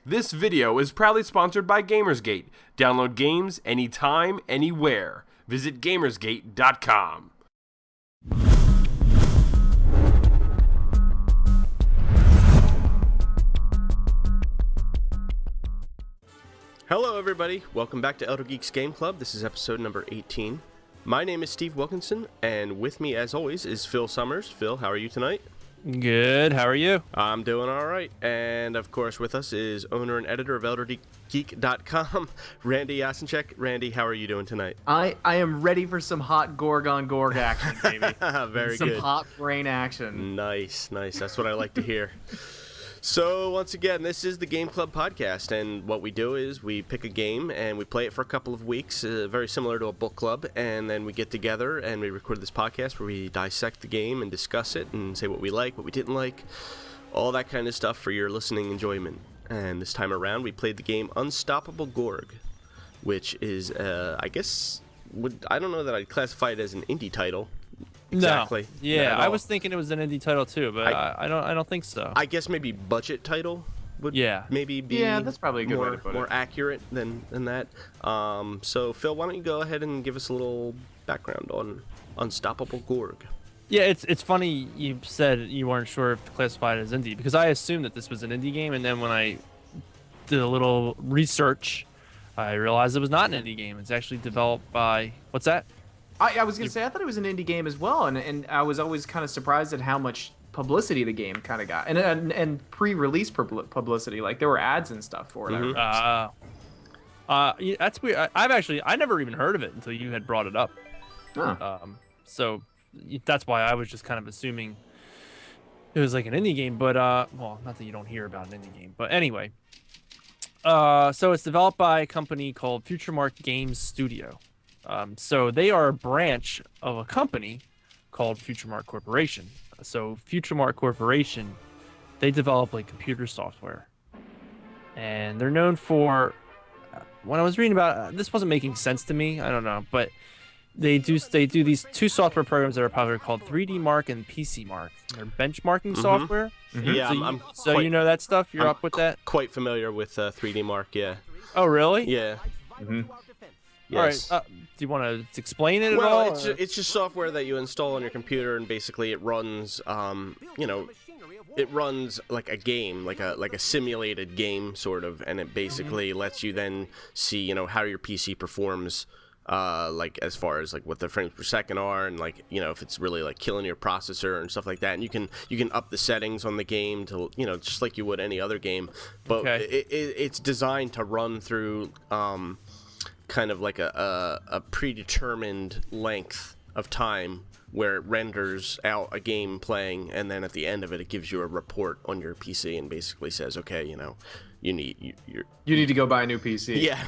This video is proudly sponsored by Gamersgate. Download games anytime, anywhere. Visit Gamersgate.com. Hello everybody, welcome back to Elder Geeks Game Club. This is episode number 18. My name is Steve Wilkinson, and with me as always is Phil Summers. Phil, how are you tonight? Good, how are you? I'm doing alright, and of course with us is owner and editor of ElderGeek.com, Randy Yasenchak. Randy, how are you doing tonight? I am ready for some hot Gorg on Gorg action, baby. Very some good. Some hot brain action. Nice. That's what I like to hear. So, once again, this is the Game Club podcast, and what we do is we pick a game and we play it for a couple of weeks, very similar to a book club, and then we get together and we record this podcast where we dissect the game and discuss it and say what we like, what we didn't like, all that kind of stuff for your listening enjoyment. And this time around, we played the game Unstoppable Gorg, which is, I don't know that I'd classify it as an indie title. Exactly. No. Yeah, I was thinking it was an indie title too, but I don't think so. I guess maybe budget title would maybe be that's probably a good way to put it. More accurate than that. So Phil, why don't you go ahead and give us a little background on Unstoppable Gorg? Yeah, it's funny you said you weren't sure if to classify it as indie, because I assumed that this was an indie game, and then when I did a little research, I realized it was not an indie game. It's actually developed by what's that? I was going to say, I thought it was an indie game as well, and I was always kind of surprised at how much publicity the game kind of got. And pre-release publicity, like there were ads and stuff for it. Mm-hmm. Yeah, that's weird. I never even heard of it until you had brought it up. Huh. So that's why I was just kind of assuming it was like an indie game, but well, not that you don't hear about an indie game, but anyway. So it's developed by a company called FutureMark Games Studio. So they are a branch of a company called FutureMark Corporation. So FutureMark Corporation, they develop like computer software, and they're known for. When I was reading about this, wasn't making sense to me. I don't know, but they do these two software programs that are popular called 3D Mark and PC Mark. They're benchmarking software. Mm-hmm. Yeah, so you know that stuff. You're up with that. Quite familiar with 3D Mark. Yeah. Oh really? Yeah. Mm-hmm. Yes. All right. Do you want to explain it at all? Well, it's just software that you install on your computer, and basically it runs, it runs like a game, like a simulated game sort of, and it basically lets you then see, how your PC performs, like as far as like what the frames per second are, and like if it's really like killing your processor and stuff like that. And you can up the settings on the game to just like you would any other game, but it's designed to run through. Kind of like a predetermined length of time where it renders out a game playing, and then at the end of it gives you a report on your PC and basically says, okay, you need to go buy a new PC. Yeah.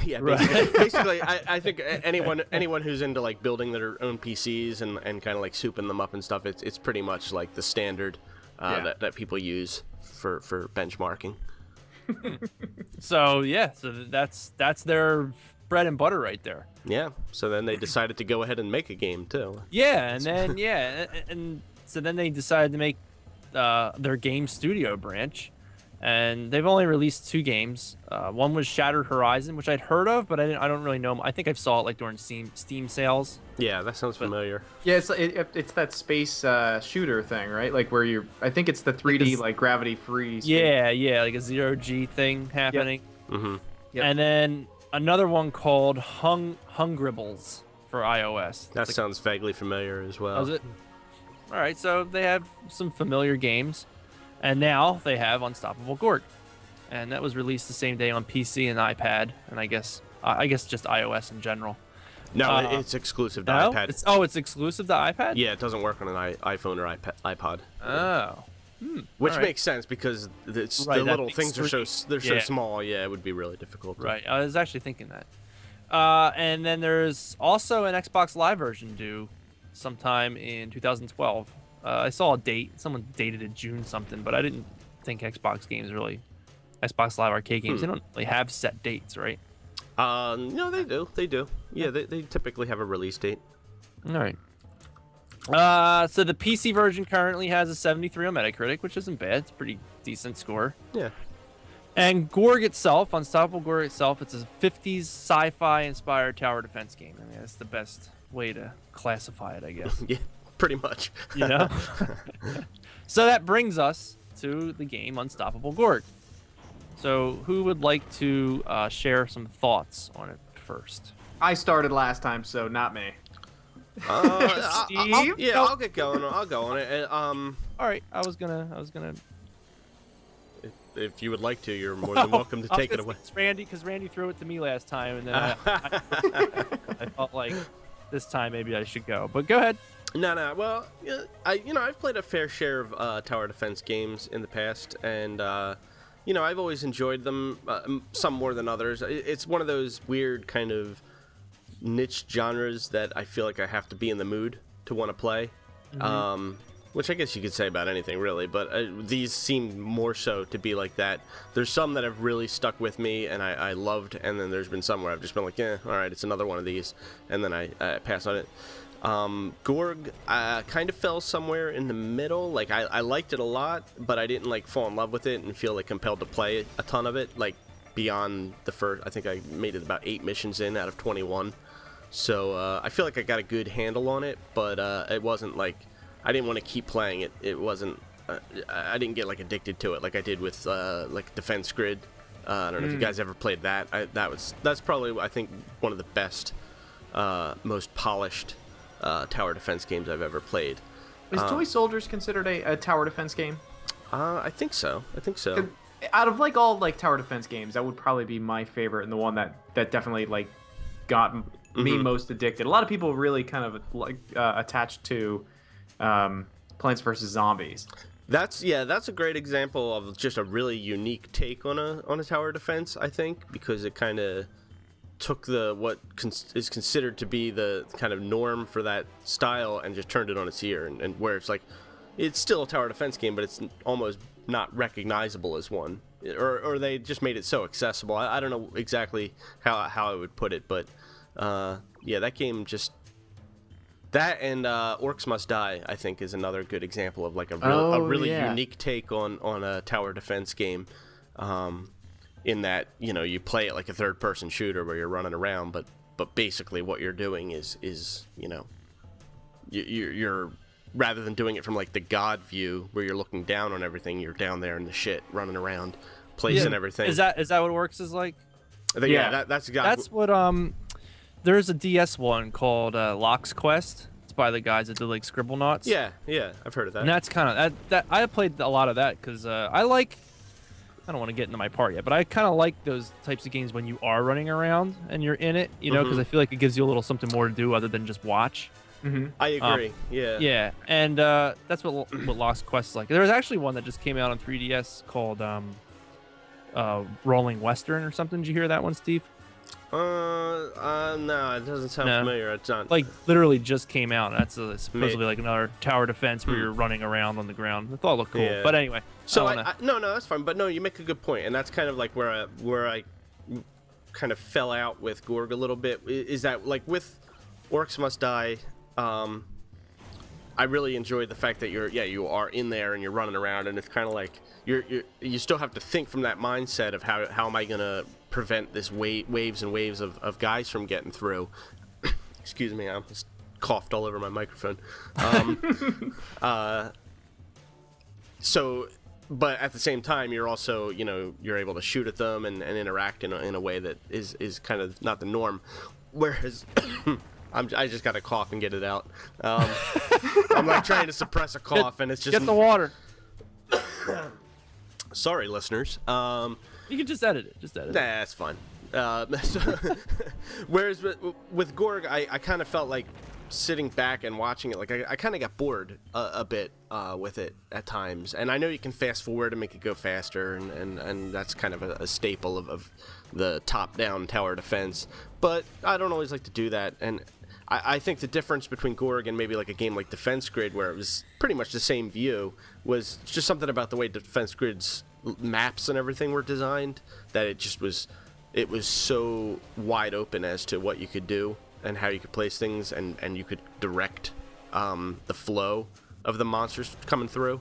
Basically, I think anyone who's into like building their own PCs and kind of like souping them up and stuff, it's pretty much like the standard that people use for benchmarking. So that's their bread and butter right there. Yeah. So then they decided to go ahead and make a game too. Yeah, and then and so then they decided to make their game studio branch, and they've only released 2 games. One was Shattered Horizon, which I'd heard of, but I don't really know. I think I saw it like during Steam sales. Yeah, that sounds familiar. Yeah, it's that space shooter thing, right? Like where I think it's the 3D like gravity free. Yeah, like a 0G thing happening. Yep. Mm-hmm. Yep. And then another one called Hungribbles for iOS. That sounds vaguely familiar as well. Does it? All right, so they have some familiar games, and now they have Unstoppable Gorg, and that was released the same day on PC and iPad, and I guess just iOS in general. No, it's exclusive to iPad. It's exclusive to iPad? Yeah, it doesn't work on an iPhone or iPod. Oh. Which makes sense because the little things are so small. Yeah, it would be really difficult. Right. I was actually thinking that. And then there's also an Xbox Live version due sometime in 2012. I saw a date. Someone dated it June something, but I didn't think Xbox Live arcade games, they don't really have set dates, right? No, they do. Yeah, they typically have a release date. All right. So the PC version currently has a 73 on Metacritic, which isn't bad. It's a pretty decent score. Yeah. And Gorg itself, Unstoppable Gorg itself, it's a 50s sci-fi inspired tower defense game. I mean, that's the best way to classify it, I guess. Yeah, pretty much. You know? So that brings us to the game Unstoppable Gorg. So who would like to share some thoughts on it first? I started last time, so not me. Steve? I'll get going. I'll go on it. All right, I was gonna. If you would like to, you're more than welcome to take it away. It's Randy, because Randy threw it to me last time, and then I felt like this time maybe I should go. But go ahead. No. Well, yeah, I've played a fair share of tower defense games in the past, and I've always enjoyed them. Some more than others. It's one of those weird kind of niche genres that I feel like I have to be in the mood to want to play. Mm-hmm. Which I guess you could say about anything, really, but these seem more so to be like that. There's some that have really stuck with me and I loved, and then there's been some where I've just been like, all right, it's another one of these, and then I pass on it. Gorg kind of fell somewhere in the middle. Like, I liked it a lot, but I didn't, like, fall in love with it and feel, like, compelled to play a ton of it, like, beyond the first. I think I made it about 8 missions in out of 21. So, I feel like I got a good handle on it, but it wasn't, like, I didn't want to keep playing it. It wasn't. I didn't get like addicted to it like I did with like Defense Grid. I don't know if you guys ever played that. That's probably, I think, one of the best, most polished tower defense games I've ever played. Is Toy Soldiers considered a tower defense game? I think so. Out of like all like tower defense games, that would probably be my favorite and the one that definitely like got me most addicted. A lot of people really kind of like attached to Plants vs. Zombies. That's a great example of just a really unique take on a tower defense, I think, because it kind of took what is considered to be the kind of norm for that style and just turned it on its ear, and where it's like, it's still a tower defense game, but it's almost not recognizable as one, or they just made it so accessible. I don't know exactly how I would put it, but that game just. That and Orcs Must Die, I think, is another good example of like a really unique take on a tower defense game. In that, you play it like a third-person shooter where you're running around, but basically what you're doing is you're rather than doing it from like the God view where you're looking down on everything, you're down there in the shit, running around, placing everything. Is that what Orcs is like? That's exactly. That's what There's a DS one called Locke's Quest. It's by the guys that did like Scribblenauts. Yeah, I've heard of that. And that's kind of that. I played a lot of that because I don't want to get into my part yet, but I kind of like those types of games when you are running around and you're in it, because I feel like it gives you a little something more to do other than just watch. Mm-hmm. I agree. Yeah, and that's what Lost Quest is like. There was actually one that just came out on 3DS called Rolling Western or something. Did you hear that one, Steve? No, it doesn't sound familiar. It's not like literally just came out. That's supposedly like another tower defense where you're running around on the ground. I thought it looked cool, but anyway. So no, that's fine. But no, you make a good point, and that's kind of like where I kind of fell out with Gorg a little bit. Is that like with Orcs Must Die? I really enjoyed the fact that you are in there and you're running around, and it's kind of like you still have to think from that mindset of how am I gonna prevent this waves and waves of guys from getting through. Excuse me, I almost coughed all over my microphone. But at the same time, you're also you're able to shoot at them and interact in a way that is kind of not the norm. Whereas I just gotta cough and get it out. I'm like trying to suppress a cough, and it's just get the water. Sorry, listeners. You can just edit it. Nah, that's fine. Whereas with Gorg, I kind of felt like sitting back and watching it. Like I kind of got bored a bit with it at times. And I know you can fast forward and make it go faster, and that's kind of a staple of the top-down tower defense. But I don't always like to do that. And I think the difference between Gorg and maybe like a game like Defense Grid, where it was pretty much the same view, was just something about the way Defense Grid's maps and everything were designed, that it was so wide open as to what you could do and how you could place things, and you could direct the flow of the monsters coming through.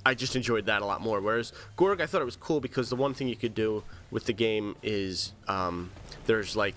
I just enjoyed that a lot more. Whereas Gorg, I thought it was cool because the one thing you could do with the game is there's like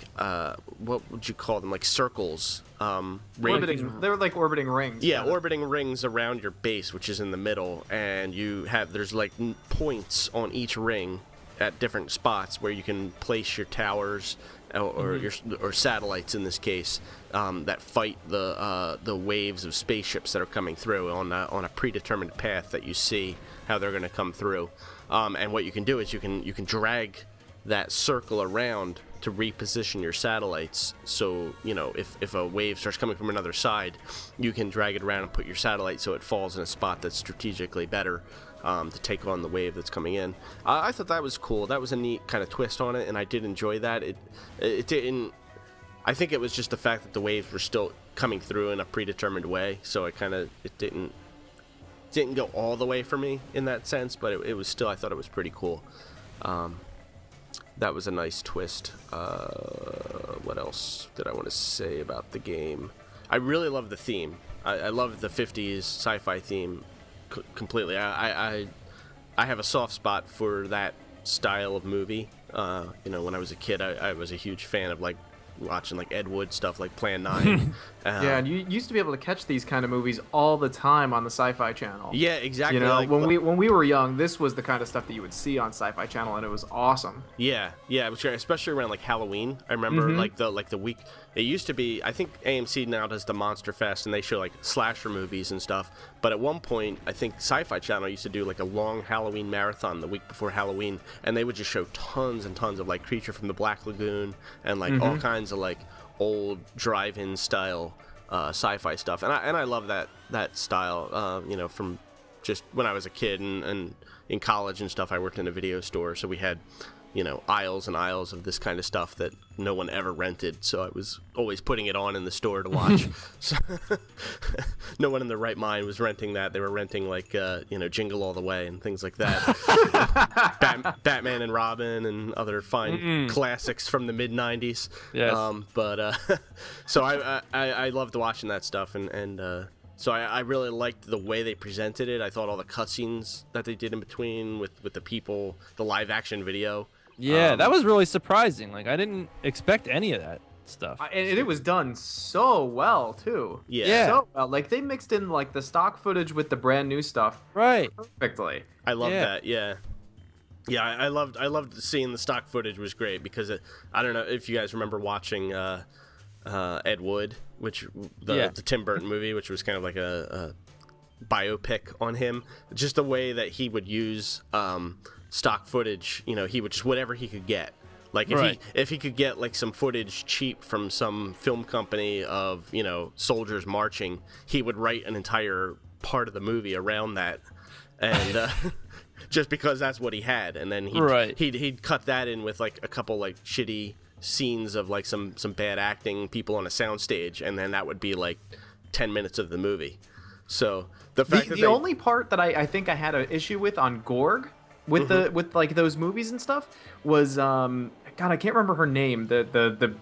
what would you call them? Like circles. They're like orbiting rings. Yeah, orbiting rings around your base, which is in the middle, and there's like points on each ring at different spots where you can place your towers or satellites in this case that fight the waves of spaceships that are coming through on a predetermined path that you see how they're going to come through. And what you can do is you can drag that circle around to reposition your satellites. So if a wave starts coming from another side, you can drag it around and put your satellite so it falls in a spot that's strategically better to take on the wave that's coming in. I thought that was cool. That was a neat kind of twist on it, and I did enjoy that. It didn't. I think it was just the fact that the waves were still coming through in a predetermined way, so it didn't go all the way for me in that sense, but it was still, I thought it was pretty cool. That was a nice twist. What else did I want to say about the game? I really love the theme. I love the 50s sci-fi theme completely. I have a soft spot for that style of movie. When I was a kid, I was a huge fan of like watching like Ed Wood stuff, like Plan 9. Yeah, and you used to be able to catch these kind of movies all the time on the Sci-Fi Channel. Yeah, exactly. Like, when we were young, this was the kind of stuff that you would see on Sci-Fi Channel, and it was awesome. Yeah, it was great, especially around like Halloween. I remember like the week. It used to be, I think AMC now does the Monster Fest, and they show like slasher movies and stuff. But at one point, I think Sci-Fi Channel used to do like a long Halloween marathon the week before Halloween, and they would just show tons and tons of like Creature from the Black Lagoon and like all kinds of like old drive-in style sci-fi stuff, and I love that style. From just when I was a kid and in college and stuff, I worked in a video store, so we had aisles and aisles of this kind of stuff that no one ever rented, so I was always putting it on in the store to watch. So no one in their right mind was renting that. They were renting like Jingle All the Way and things like that. Batman and Robin and other fine classics from the mid-90s. Yes. So I loved watching that stuff, and so I really liked the way they presented it. I thought all the cutscenes that they did in between with the people, the live action video. Yeah, that was really surprising. Like, I didn't expect any of that stuff. And it was done so well too. Yeah. So well. Like, they mixed in like the stock footage with the brand new stuff. Right. Perfectly. I love that. Yeah. Yeah, I loved seeing the stock footage. Was great because I don't know if you guys remember watching Ed Wood, which the Tim Burton movie, which was kind of like a biopic on him. Just the way that he would use stock footage, he would just whatever he could get. Like if he could get like some footage cheap from some film company of soldiers marching, he would write an entire part of the movie around that, and just because that's what he had, and then he'd cut that in with like a couple like shitty scenes of like some bad acting, people on a soundstage, and then that would be like 10 minutes of the movie. So the fact that the only part that I think I had an issue with on Gorg with with like those movies and stuff was God, I can't remember her name, the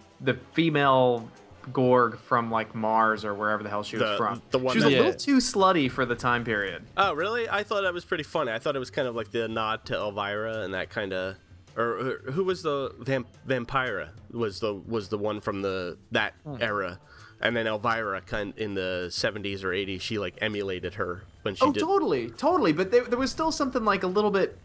female Gorg from like Mars or wherever the hell she was from. The one she was a little too slutty for the time period. Oh really? I thought that was pretty funny. I thought it was kind of like the nod to Elvira and that kind of. Or who was the Vampira? Was the one from that era, and then Elvira kind in the 70s or 80s, she like emulated her when she did. Oh, totally. But there was still something like a little bit,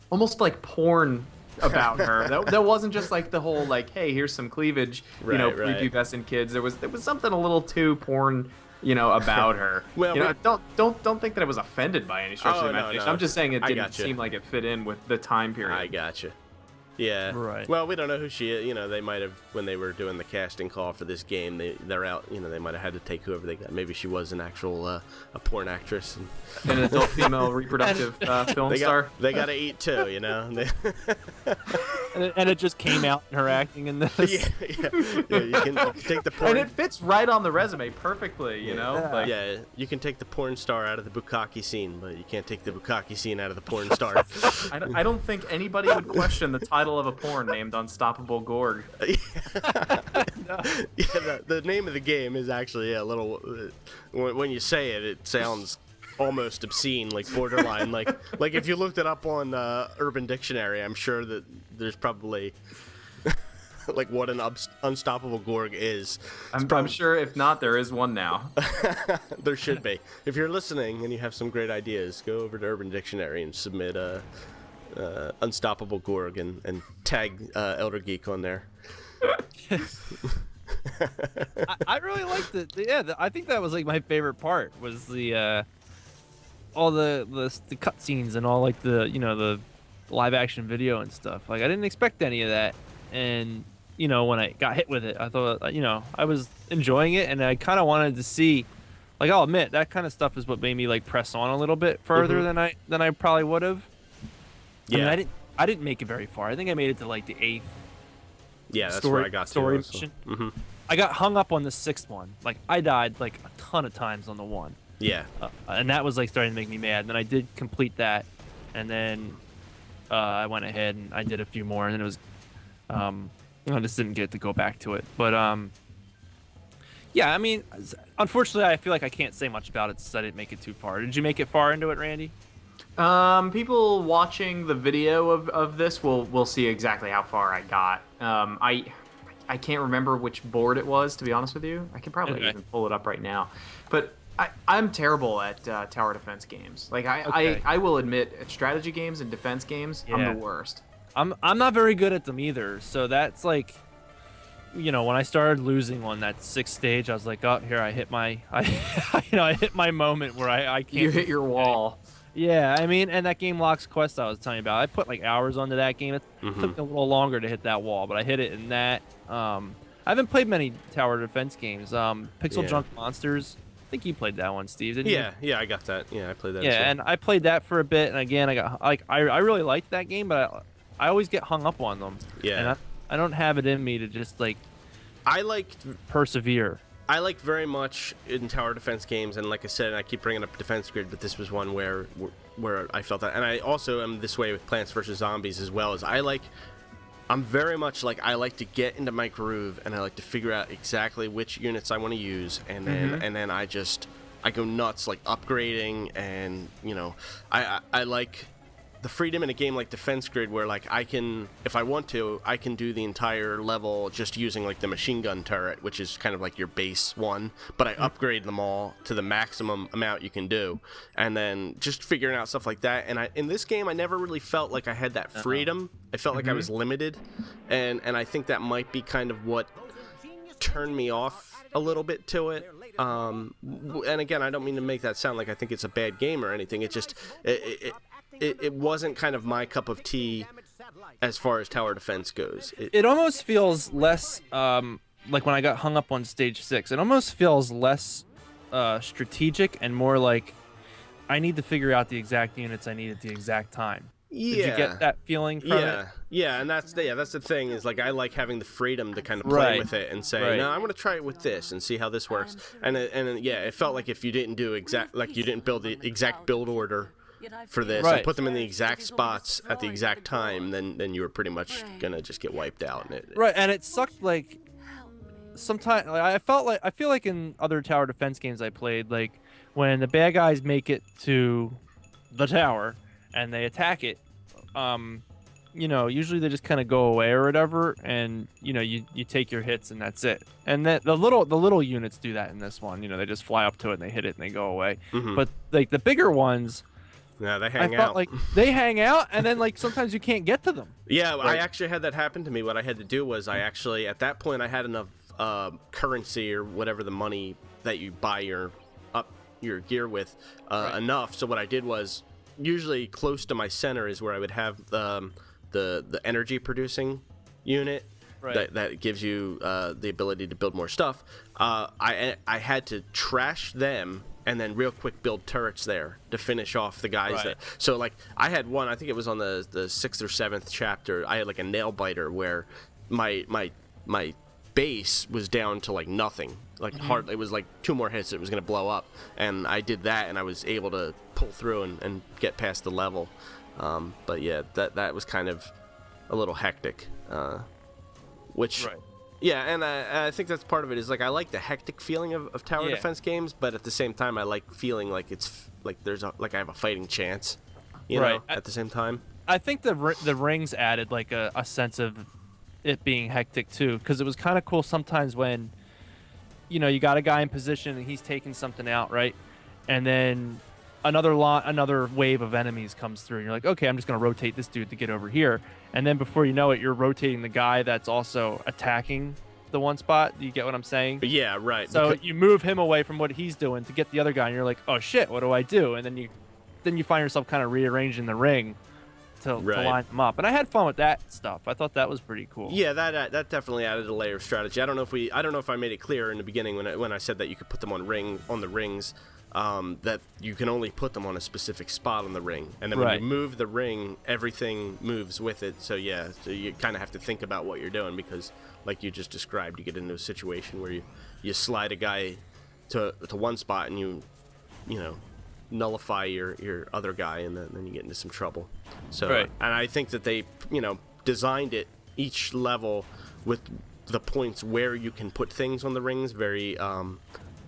almost like porn about her. That wasn't just like the whole like, hey, here's some cleavage, prepubescent kids. There was something a little too porn. About her. Well, don't think that I was offended by any stretch of the imagination. No. I'm just saying it didn't seem like it fit in with the time period. I gotcha. Yeah. Right. Well, we don't know who she is. They might have, when they were doing the casting call for this game, they're out. They might have had to take whoever they got. Maybe she was an actual a porn actress. And an adult female reproductive film star. They got to eat too, And it just came out in her acting in this. Yeah. You can take the porn. And it fits right on the resume perfectly, Yeah, you can take the porn star out of the bukkake scene, but you can't take the bukkake scene out of the porn star. I don't think anybody would question the title of a porn named Unstoppable Gorg. The name of the game is actually a little. When you say it, it sounds almost obscene, like borderline, like if you looked it up on Urban Dictionary, I'm sure that there's probably like what an unstoppable Gorg is. I'm sure if not, there is one now. There should be. If you're listening and you have some great ideas, go over to Urban Dictionary and submit unstoppable Gorg and tag Elder Geek on there. I really liked it. Yeah, I think that was like my favorite part was the all the cutscenes and all like the live action video and stuff. Like I didn't expect any of that, and when I got hit with it, I thought I was enjoying it, and I kind of wanted to see. Like I'll admit that kind of stuff is what made me like press on a little bit further than I probably would have. Yeah, I mean, I didn't make it very far. I think I made it to like the 8th. Yeah, that's where I got story to. mission. Mm-hmm. I got hung up on the 6th one. Like I died like a ton of times on the 1. Yeah. And that was like starting to make me mad. And then I did complete that, and then I went ahead and I did a few more, and then it was I just didn't get to go back to it. But yeah, I mean, unfortunately, I feel like I can't say much about it since I didn't make it too far. Did you make it far into it, Randy? People watching the video of this will see exactly how far I got. I can't remember which board it was, to be honest with you. I can probably even pull it up right now. But I'm terrible at tower defense games. Like I will admit, at strategy games and defense games, I'm the worst. I'm not very good at them either. So that's like, when I started losing on that 6th stage, I was like, oh, here I hit my I hit my moment where I can't. You hit your wall. Yeah, I mean, and that game Locks Quest I was telling you about, I put like hours onto that game. It took a little longer to hit that wall, but I hit it in that. I haven't played many tower defense games. Pixel Junk Monsters. I think you played that one, Steve, didn't you? Yeah, I got that. Yeah, I played that. Yeah, as well. and I played that for a bit, and again, I got I really liked that game, but I always get hung up on them. Yeah. And I don't have it in me to just like. I liked persevere. I like very much in tower defense games, and like I said, I keep bringing up Defense Grid, but this was one where I felt that, and I also am this way with Plants vs Zombies as well. As I'm very much like I like to get into my groove, and I like to figure out exactly which units I want to use, and then I go nuts like upgrading, and I like the freedom in a game like Defense Grid where like I can, if I want to, I can do the entire level just using like the machine gun turret, which is kind of like your base one, but I upgrade them all to the maximum amount you can do, and then just figuring out stuff like that. And in this game I never really felt like I had that freedom. I felt like I was limited, and I think that might be kind of what turned me off a little bit to it. And again, I don't mean to make that sound like I think it's a bad game or anything. It just it wasn't kind of my cup of tea as far as tower defense goes. It almost feels less like when I got hung up on stage 6. It almost feels less strategic and more like I need to figure out the exact units I need at the exact time. Yeah. Did you get that feeling from it? Yeah, and that's the thing is like I like having the freedom to kind of play with it and say, no, I'm going to try it with this and see how this works. And it felt like if you didn't do you didn't build the exact build order for this and put them in the exact spots at the exact time, then you were pretty much gonna just get wiped out. And it sucked. Like sometimes I feel like in other tower defense games I played, like when the bad guys make it to the tower and they attack it, usually they just kind of go away or whatever, and you take your hits and that's it. And that the little units do that in this one. They just fly up to it and they hit it and they go away. But like the bigger ones. Yeah, they hang out. I felt like they hang out, and then like sometimes you can't get to them. Yeah, I actually had that happen to me. What I had to do was I actually, at that point, I had enough currency or whatever the money that you buy your gear with enough. So what I did was, usually close to my center is where I would have the energy producing unit. That gives you the ability to build more stuff. I had to trash them and then real quick build turrets there to finish off the guys. So like I had one, I think it was on the 6th or 7th chapter, I had like a nail biter where my base was down to like nothing. Like hard, it was like 2 more hits, it was going to blow up. And I did that and I was able to pull through and get past the level. But yeah, that was kind of a little hectic. Yeah, and I think that's part of it is like I like the hectic feeling of tower defense games, but at the same time I like feeling like it's I have a fighting chance, you Right. know, at the same time. I think the rings added like a sense of it being hectic too, because it was kind of cool sometimes when, you know, you got a guy in position and he's taking something out, right, and then another wave of enemies comes through, and you're like, okay, I'm just gonna rotate this dude to get over here, and then before you know it, you're rotating the guy that's also attacking the one spot. Do you get what I'm saying? But yeah, right. So you move him away from what he's doing to get the other guy, and you're like, oh shit, what do I do? And then you find yourself kind of rearranging the ring to line them up. And I had fun with that stuff. I thought that was pretty cool. Yeah, that definitely added a layer of strategy. I don't know if I made it clear in the beginning when I said that you could put them on the rings, that you can only put them on a specific spot on the ring, and then when you move the ring, everything moves with it. So yeah, so you kind of have to think about what you're doing, because like you just described, you get into a situation where you slide a guy to one spot, and you know, nullify your other guy, and then you get into some trouble. So and I think that they, you know, designed it each level with the points where you can put things on the rings very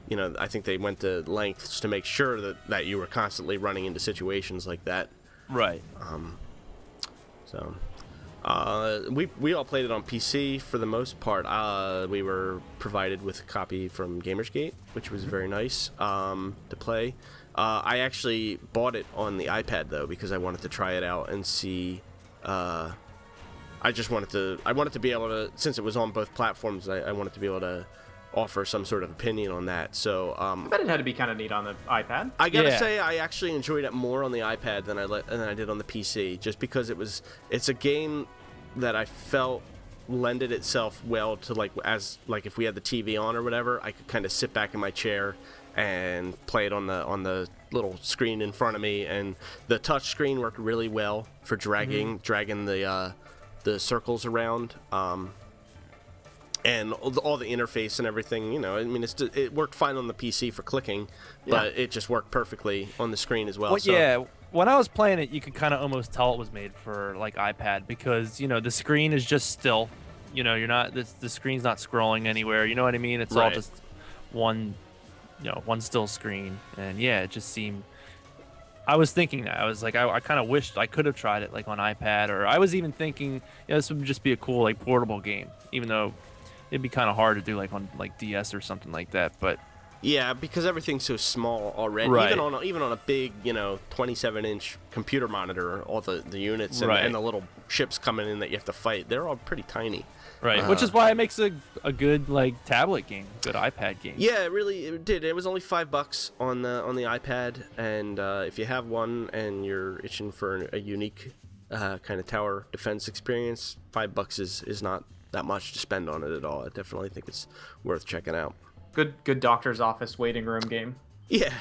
you know, I think they went to lengths to make sure that you were constantly running into situations like that. Right. So we all played it on PC for the most part. We were provided with a copy from Gamersgate, which was very nice to play. I actually bought it on the iPad though, because I wanted to try it out and see. I wanted to be able to, since it was on both platforms, I wanted to be able to offer some sort of opinion on that. So I bet it had to be kind of neat on the iPad. I gotta say, I actually enjoyed it more on the iPad than I did on the PC, just because it's a game that I felt lended itself well to like if we had the TV on or whatever, I could kind of sit back in my chair and play it on the little screen in front of me, and the touch screen worked really well for dragging the circles around. And all the interface and everything, you know, I mean, it worked fine on the PC for clicking, but it just worked perfectly on the screen as well. Well, yeah, when I was playing it, you could kind of almost tell it was made for like iPad, because, you know, the screen is just still, you know, the screen's not scrolling anywhere. You know what I mean? It's all just one still screen, and yeah, it just seemed. I was thinking that. I was like, I kind of wished I could have tried it like on iPad, or I was even thinking, you know, this would just be a cool like portable game, even though it'd be kind of hard to do like on like DS or something like that. But yeah, because everything's so small already. Even on a big, you know, 27-inch computer monitor, all the units and the little ships coming in that you have to fight, they're all pretty tiny. Right, which is why it makes a good like tablet game, good iPad game. Yeah, it did. It was only $5 on the iPad, and if you have one and you're itching for a unique kind of tower defense experience, $5 is not that much to spend on it at all. I definitely think it's worth checking out. Good doctor's office waiting room game. Yeah,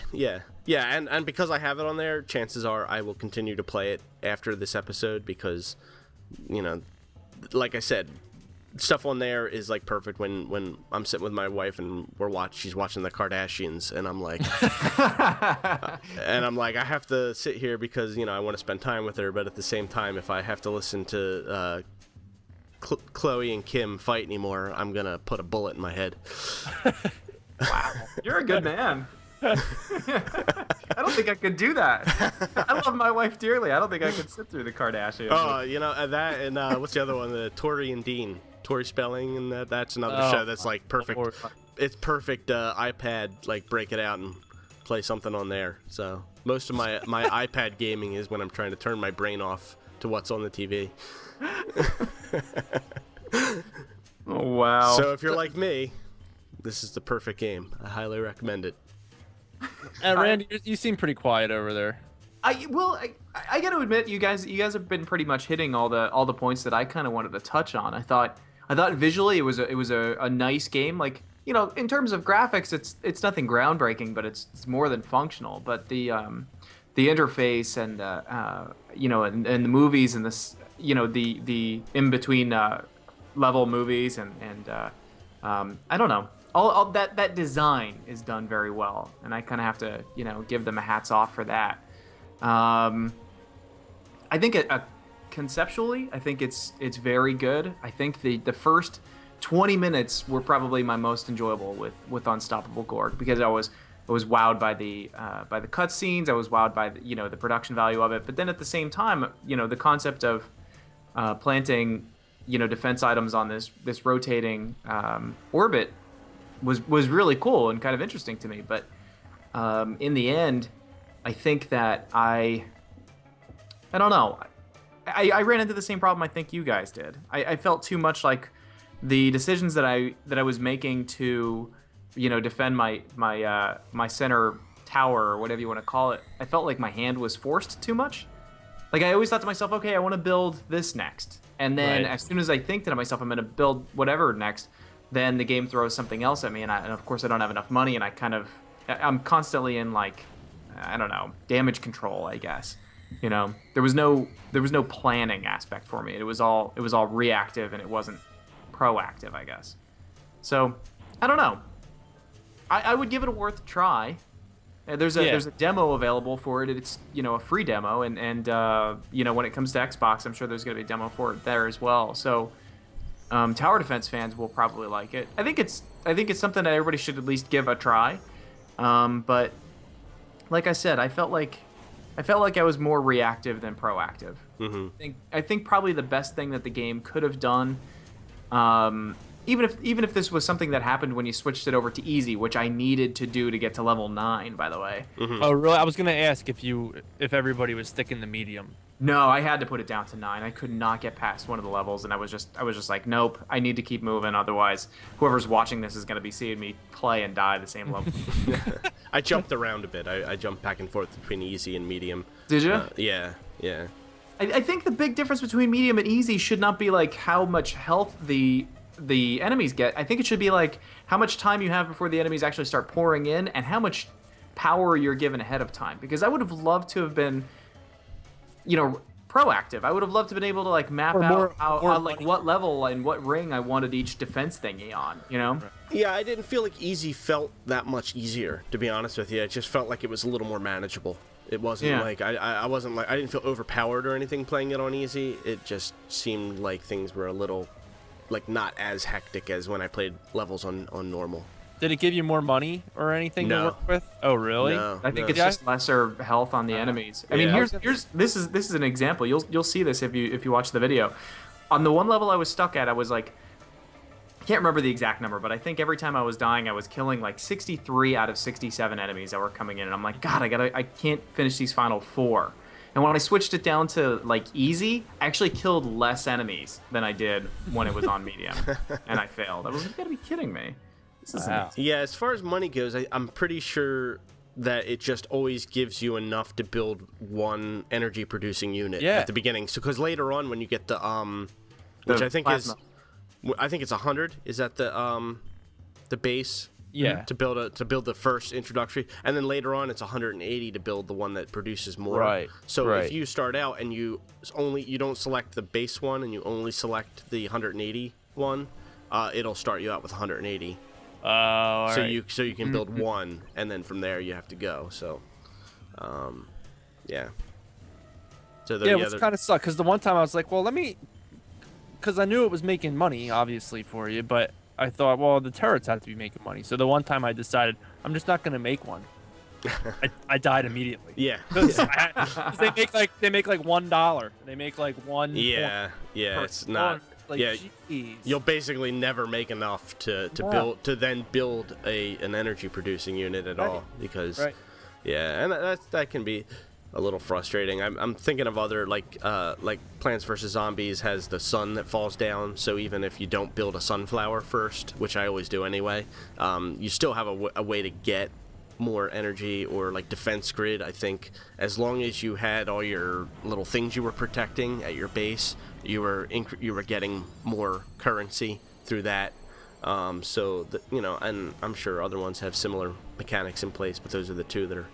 and because I have it on there, chances are I will continue to play it after this episode, because, you know, like I said, stuff on there is like perfect when I'm sitting with my wife and she's watching the Kardashians, and I'm like I have to sit here because, you know, I want to spend time with her, but at the same time, if I have to listen to Chloe and Kim fight anymore, I'm gonna put a bullet in my head. Wow, you're a good man. I don't think I could do that. I love my wife dearly. I don't think I could sit through the Kardashians. Oh, you know, that and what's the other one? The Tori and Dean. Tori Spelling, and that's another show that's like perfect. It's perfect iPad, like break it out and play something on there. So most of my iPad gaming is when I'm trying to turn my brain off to what's on the TV. Oh, wow. So if you're like me, this is the perfect game. I highly recommend it. And Randy, you seem pretty quiet over there. I got to admit, you guys have been pretty much hitting all the points that I kind of wanted to touch on. I thought visually it was a nice game. Like, you know, in terms of graphics, it's nothing groundbreaking, but it's more than functional. But the interface and you know, and the movies and this, you know, the in between level movies and I don't know, all that design is done very well, and I kind of have to, you know, give them a hats off for that. I think conceptually, I think it's very good. I think the first 20 minutes were probably my most enjoyable with Unstoppable Gorg, because I was I was wowed by the cutscenes. I was wowed by the production value of it. But then at the same time, the concept of planting defense items on this rotating orbit was really cool and kind of interesting to me. But in the end, I think that I don't know. I ran into the same problem I think you guys did. I felt too much like the decisions that I was making to defend my center tower or whatever you want to call it. I felt like my hand was forced too much. Like I always thought to myself, okay, I want to build this next, and then as soon as I think to myself I'm going to build whatever next, then the game throws something else at me, and of course I don't have enough money, and I'm constantly in like, I don't know, damage control, I guess. There was no planning aspect for me. It was all reactive, and it wasn't proactive, I guess. So I don't know. I would give it a worth a try. There's a demo available for it. It's a free demo, and when it comes to Xbox, I'm sure there's going to be a demo for it there as well. So tower defense fans will probably like it. I think it's something that everybody should at least give a try. But like I said, I felt like I was more reactive than proactive. Mm-hmm. I think probably the best thing that the game could have done, even if this was something that happened when you switched it over to easy, which I needed to do to get to level 9, by the way. Mm-hmm. Oh, really? I was gonna ask if everybody was sticking the medium. No, I had to put it down to 9. I could not get past one of the levels, and I was just like, nope, I need to keep moving. Otherwise, whoever's watching this is gonna be seeing me play and die the same level. I jumped around a bit. I jumped back and forth between easy and medium. Did you? Yeah. I think the big difference between medium and easy should not be like how much health the enemies get. I think it should be like how much time you have before the enemies actually start pouring in, and how much power you're given ahead of time. Because I would have loved to have been, proactive. I would have loved to have been able to like map out like what level and what ring I wanted each defense thingy on. Yeah, I didn't feel like easy felt that much easier, to be honest with you. It just felt like it was a little more manageable. It wasn't like I wasn't like I didn't feel overpowered or anything playing it on easy. It just seemed like things were a little like not as hectic as when I played levels on normal. Did it give you more money or anything to work with? Oh, really? No, I think it's just lesser health on the enemies. I mean, here's this is an example. You'll see this if you watch the video. On the one level I was stuck at, I was like, I can't remember the exact number, but I think every time I was dying, I was killing like 63 out of 67 enemies that were coming in, and I'm like, God, I can't finish these final 4. And when I switched it down to like easy, I actually killed less enemies than I did when it was on medium, and I failed. I was like, you gotta be kidding me. This isn't. Yeah, as far as money goes, I'm pretty sure that it just always gives you enough to build one energy producing unit at the beginning. So because later on when you get the which I think plasma. I think it's 100. Is that the base? Yeah. To build the first introductory, and then later on it's 180 to build the one that produces more. Right. So if you start out and you don't select the base one and you only select the 180 one, it'll start you out with 180. Oh, so you can build one, and then from there you have to go. So, yeah. So which kind of sucked, because the one time I was like, well, because I knew it was making money, obviously, for you, but I thought, well, the turrets have to be making money. So the one time I decided I'm just not gonna make one. I died immediately. Yeah. They make like $1. They make like one. Yeah. It's not. Like, yeah. Geez. You'll basically never make enough to build an energy producing unit at all, because and that can be a little frustrating. I'm thinking of other like Plants vs Zombies has the sun that falls down, so even if you don't build a sunflower first, which I always do anyway, you still have a way to get more energy, or like defense grid. I think as long as you had all your little things you were protecting at your base, you were getting more currency through that. So that, and I'm sure other ones have similar mechanics in place, but those are the two that are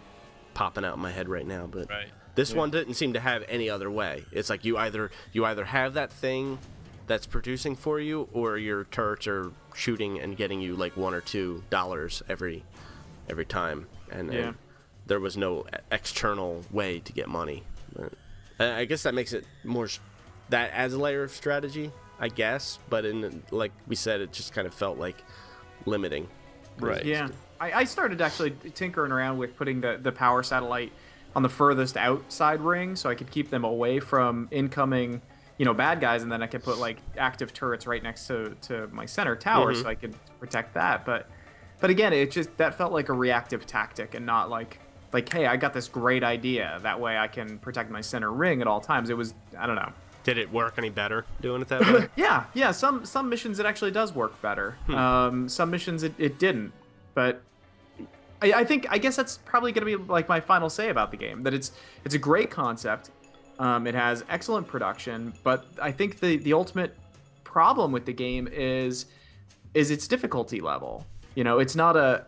popping out in my head right now. But this one didn't seem to have any other way. It's like you either have that thing that's producing for you, or your turrets are shooting and getting you like $1 or $2 every time, and there was no external way to get money. But I guess that makes it more that adds a layer of strategy, I guess, but like we said, it just kind of felt like limiting. Right. Yeah, I started actually tinkering around with putting the power satellite on the furthest outside ring, so I could keep them away from incoming, bad guys, and then I could put like active turrets right next to my center tower, so I could protect that. But again, that felt like a reactive tactic, and not like, hey, I got this great idea. That way I can protect my center ring at all times. It was, I don't know. Did it work any better doing it that way? Yeah. Some missions it actually does work better. Some missions it didn't. But I guess that's probably going to be like my final say about the game. That it's a great concept. It has excellent production, but I think the ultimate problem with the game is its difficulty level. It's not a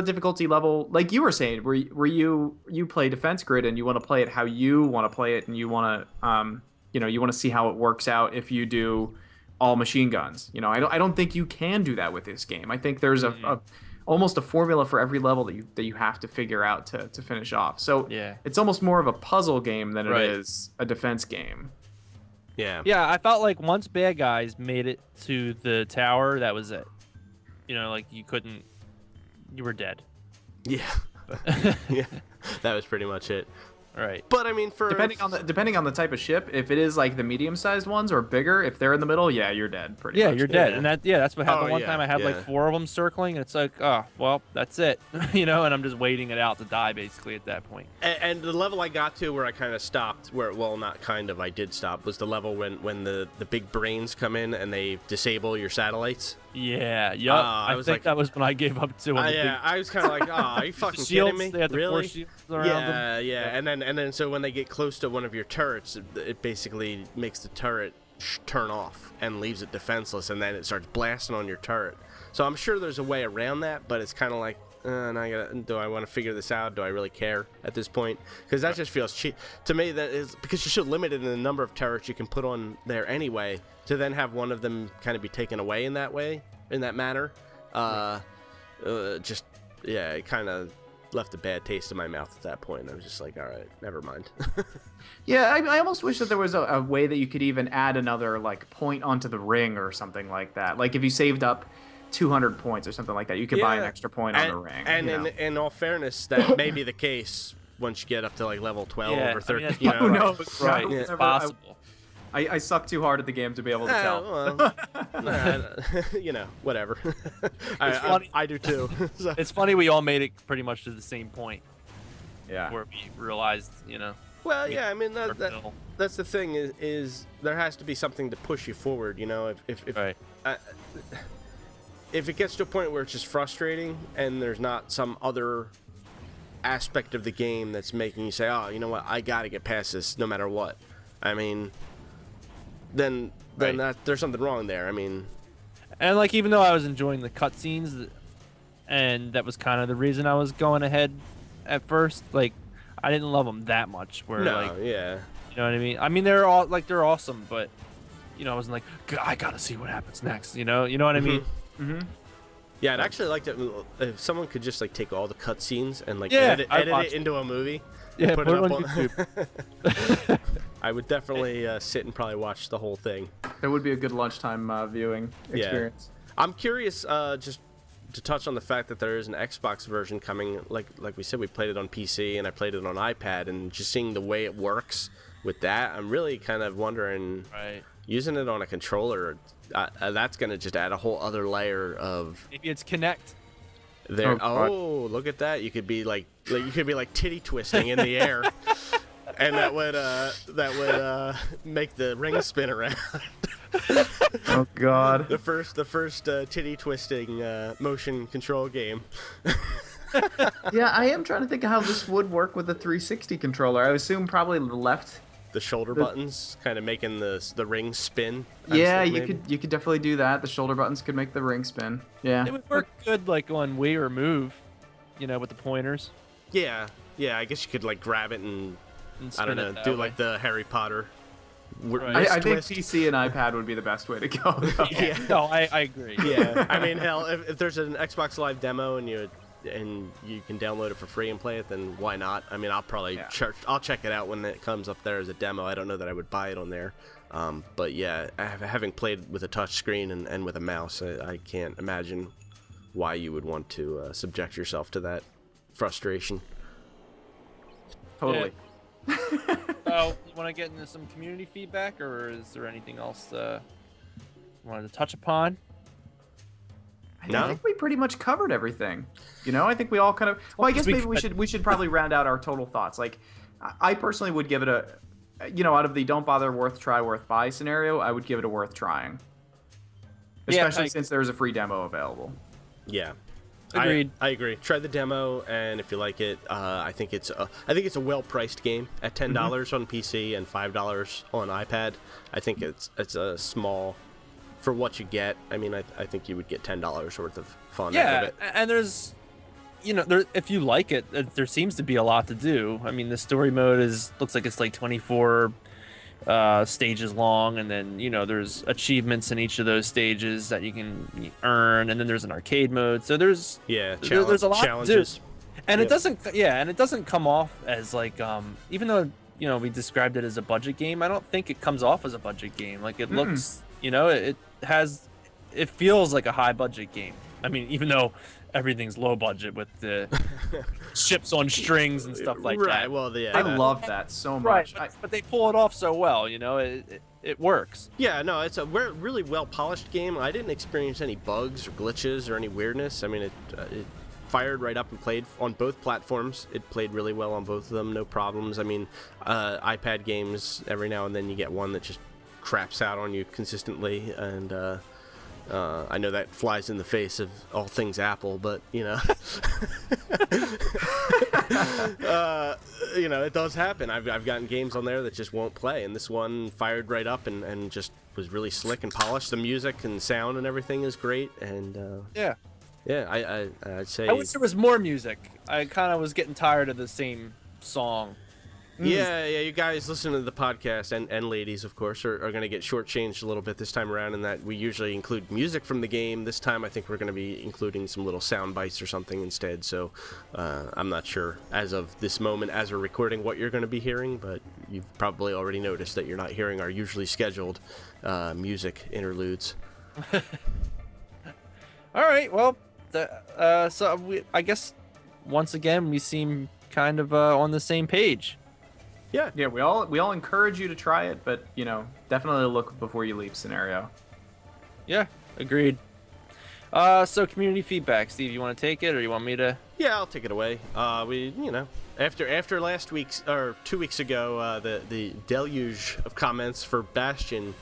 difficulty level like you were saying, where you play Defense Grid and you want to play it how you want to play it, and you want to you want to see how it works out if you do all machine guns. I don't think you can do that with this game. I think there's almost a formula for every level that you have to figure out to finish off. So it's almost more of a puzzle game than it is a defense game. Yeah. Yeah, I felt like once bad guys made it to the tower, that was it. Like you were dead. Yeah. Yeah. That was pretty much it. Right. But I mean, depending on the type of ship, if it is like the medium-sized ones or bigger, if they're in the middle, you're dead. Pretty much. You're dead, and that's what happened one time. I had yeah. like 4 of them circling, and it's like, oh, well, that's it, and I'm just waiting it out to die basically at that point. And the level I got to where I kind of stopped, I did stop, was the level when the big brains come in and they disable your satellites. Yeah, yup. I think that was when I gave up to it. Yeah, I was kind of like, oh, are you fucking shields, kidding me? They had the really? 4 shields around them. Yeah, and then so when they get close to one of your turrets, it basically makes the turret turn off and leaves it defenseless, and then it starts blasting on your turret. So I'm sure there's a way around that, but it's kind of like, do I want to figure this out? Do I really care at this point? Because that just feels cheap to me. That is because you're so limited in the number of turrets you can put on there anyway. To then have one of them kind of be taken away in that manner, it kind of left a bad taste in my mouth at that point. I was just like, all right, never mind. Yeah, I almost wish that there was a way that you could even add another like point onto the ring or something like that. Like if you saved up 200 points or something like that, you could buy an extra point on the ring. And in all fairness, that may be the case once you get up to like level 12 or 13. Who knows? Right, it's possible. I suck too hard at the game to be able to tell. Whatever. I do too. So. It's funny we all made it pretty much to the same point. Yeah. Where we realized, Well, yeah, I mean that's the thing is there has to be something to push you forward. If it gets to a point where it's just frustrating and there's not some other aspect of the game that's making you say, oh, you know what, I got to get past this no matter what. I mean. Then there's something wrong there. I mean, and like even though I was enjoying the cutscenes, and that was kind of the reason I was going ahead at first, like I didn't love them that much. You know what I mean? I mean they're awesome, but I wasn't like I gotta see what happens next. You know what I mean? Mm-hmm. Yeah, I'd actually like to if someone could just like take all the cutscenes and like edit it into a movie. Yeah, put it up on YouTube. I would definitely sit and probably watch the whole thing. It would be a good lunchtime viewing experience. Yeah. I'm curious, just to touch on the fact that there is an Xbox version coming. Like we said, we played it on PC and I played it on iPad, and just seeing the way it works with that, I'm really kind of wondering. Right. Using it on a controller, that's going to just add a whole other layer of. Maybe it's Kinect. There. Oh, look at that! You could be like titty twisting in the air. And that would make the ring spin around. Oh God! The first titty twisting motion control game. Yeah, I am trying to think of how this would work with a 360 controller. I assume probably the left. The shoulder buttons kind of making the ring spin. Yeah, you could definitely do that. The shoulder buttons could make the ring spin. Yeah. It would work good like on Wii or Move, with the pointers. Yeah. I guess you could like grab it and I don't know, do like the Harry Potter. Right. I think PC and iPad would be the best way to go. Yeah. No, I agree. Yeah. I mean, hell, if there's an Xbox Live demo and you can download it for free and play it, then why not? I mean, I'll probably I'll check it out when it comes up there as a demo. I don't know that I would buy it on there. But yeah, having played with a touch screen and with a mouse, I can't imagine why you would want to subject yourself to that frustration. Totally. So, you want to get into some community feedback, or is there anything else you wanted to touch upon? No? I think we pretty much covered everything. I think we all kind of. Well, I guess maybe we should probably round out our total thoughts. Like, I personally would give it a, out of the don't bother, worth try, worth buy scenario, I would give it a worth trying. Especially since there's a free demo available. Yeah. Agreed. I agree. Try the demo, and if you like it, I think it's a well-priced game at $10 on PC and $5 on iPad. I think it's a small for what you get. I mean, I think you would get $10 worth of fun out of it. And there's, if you like it, there seems to be a lot to do. I mean, the story mode looks like it's like 24 stages long, and then there's achievements in each of those stages that you can earn, and then there's an arcade mode. So there's there's a lot challenges. to do. And it doesn't come off as like even though we described it as a budget game, I don't think it comes off as a budget game. Like it looks, it feels like a high budget game. I mean, even though everything's low budget with the ships on strings and stuff like that. Right. Well, I love that so much. Right, but they pull it off so well. It works. Yeah. No, it's a really well polished game. I didn't experience any bugs or glitches or any weirdness. I mean, it fired right up and played on both platforms. It played really well on both of them. No problems. I mean, iPad games, every now and then you get one that just craps out on you consistently, and I know that flies in the face of all things Apple, but it does happen. I've gotten games on there that just won't play, and this one fired right up and just was really slick and polished. The music and sound and everything is great, and I'd say I wish there was more music. I kind of was getting tired of the same song. Yeah, you guys listen to the podcast, and ladies, of course, are going to get shortchanged a little bit this time around in that we usually include music from the game. This time I think we're going to be including some little sound bites or something instead, so I'm not sure as of this moment, as we're recording, what you're going to be hearing, but you've probably already noticed that you're not hearing our usually scheduled music interludes. All right, well, I guess once again we seem kind of on the same page. Yeah, we all encourage you to try it, but definitely look before you leave scenario. Yeah, agreed. So community feedback, Steve, you want to take it, or you want me to? Yeah, I'll take it away. After last week's or 2 weeks ago, the deluge of comments for Bastion,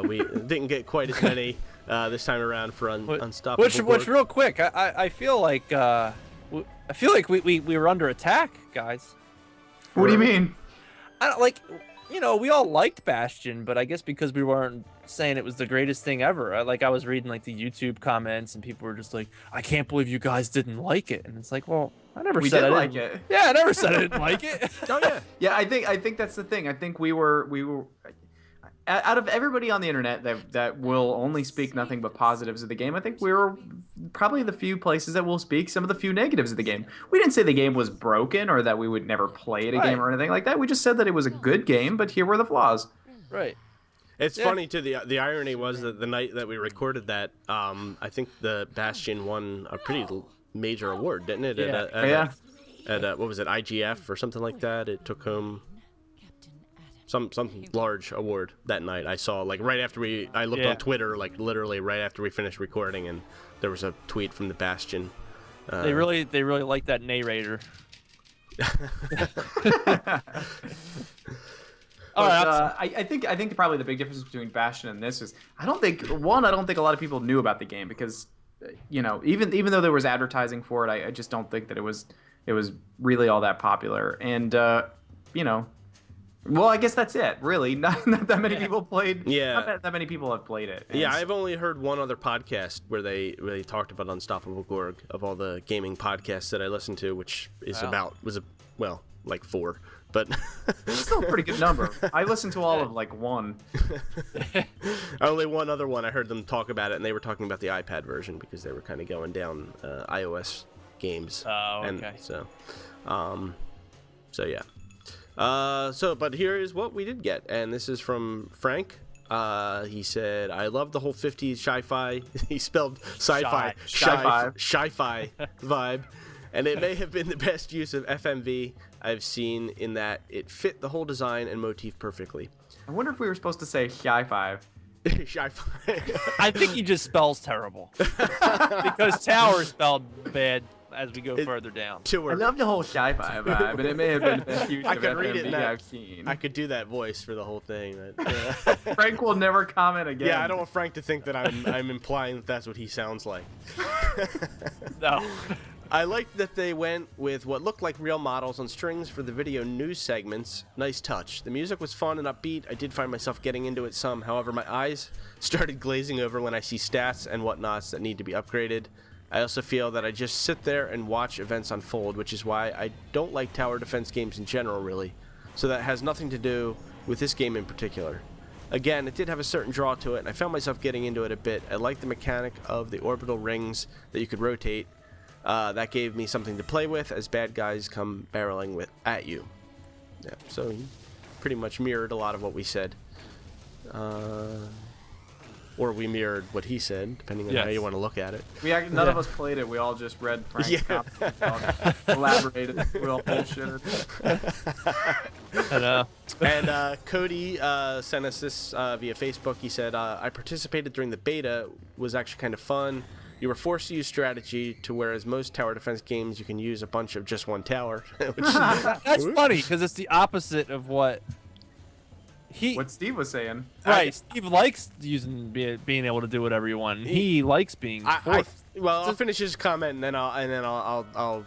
we didn't get quite as many this time around for Unstoppable. Which real quick, I feel like we were under attack, guys. What do you mean? We all liked Bastion, but I guess because we weren't saying it was the greatest thing ever. I was reading like the YouTube comments, and people were just like, "I can't believe you guys didn't like it," and it's like, well, I never said I didn't like it. Yeah, I never said I didn't like it. Oh yeah, yeah. I think that's the thing. I think we were. Out of everybody on the internet that will only speak nothing but positives of the game, I think we were probably the few places that will speak some of the few negatives of the game. We didn't say the game was broken or that we would never play it again or anything like that. We just said that it was a good game, but here were the flaws. Right. It's funny too. The irony was that the night that we recorded that, I think the Bastion won a pretty major award, didn't it? At what was it, IGF or something like that? It took home some large award that night. I saw right after I looked on Twitter, literally right after we finished recording, and there was a tweet from the Bastion. They really like that narrator. I think probably the big difference between Bastion and this is I don't think a lot of people knew about the game because even though there was advertising for it, I just don't think that it was really all that popular. And well, I guess that's it. Really, not that many people played. Yeah, not that many people have played it. Yeah, I've only heard one other podcast where they talked about Unstoppable Gorg of all the gaming podcasts that I listened to, which is like 4, but it's still a pretty good number. I listened to all of one. Only one other one I heard them talk about it, and they were talking about the iPad version because they were kind of going down iOS games. Oh, okay. And so yeah. But here is what we did get, and this is from Frank. He said, I love the whole 50s sci-fi. He spelled sci-fi, Sci-fi. sci-fi vibe. And it may have been the best use of FMV I've seen in that it fit the whole design and motif perfectly. I wonder if we were supposed to say Sci-Fi. Sci-fi. I think he just spells terrible because tower is spelled bad as we go further down. I love the whole Sci-Fi vibe, but it may have been the best use I of could read it FMV now. I've seen. I could do that voice for the whole thing. Frank will never comment again. Yeah, I don't want Frank to think that I'm implying that that's what he sounds like. No. I liked that they went with what looked like real models on strings for the video news segments. Nice touch. The music was fun and upbeat. I did find myself getting into it some. However, my eyes started glazing over when I see stats and whatnots that need to be upgraded. I also feel that I just sit there and watch events unfold, which is why I don't like tower defense games in general, really. So that has nothing to do with this game in particular. Again, it did have a certain draw to it, and I found myself getting into it a bit. I liked the mechanic of the orbital rings that you could rotate. That gave me something to play with as bad guys come barreling at you. Yeah, so he pretty much mirrored a lot of what we said. Or we mirrored what he said, depending on how you want to look at it. None of us played it. We all just read Frank's copy, elaborated, we all bullshitted. I know. And Cody sent us this via Facebook. He said, I participated during the beta. Was actually kind of fun. You were forced to use strategy, to whereas most tower defense games you can use a bunch of just one tower. That's funny because it's the opposite of what Steve was saying. Right, Steve likes being able to do whatever you want. He likes being forced. I'll finish his comment and then I'll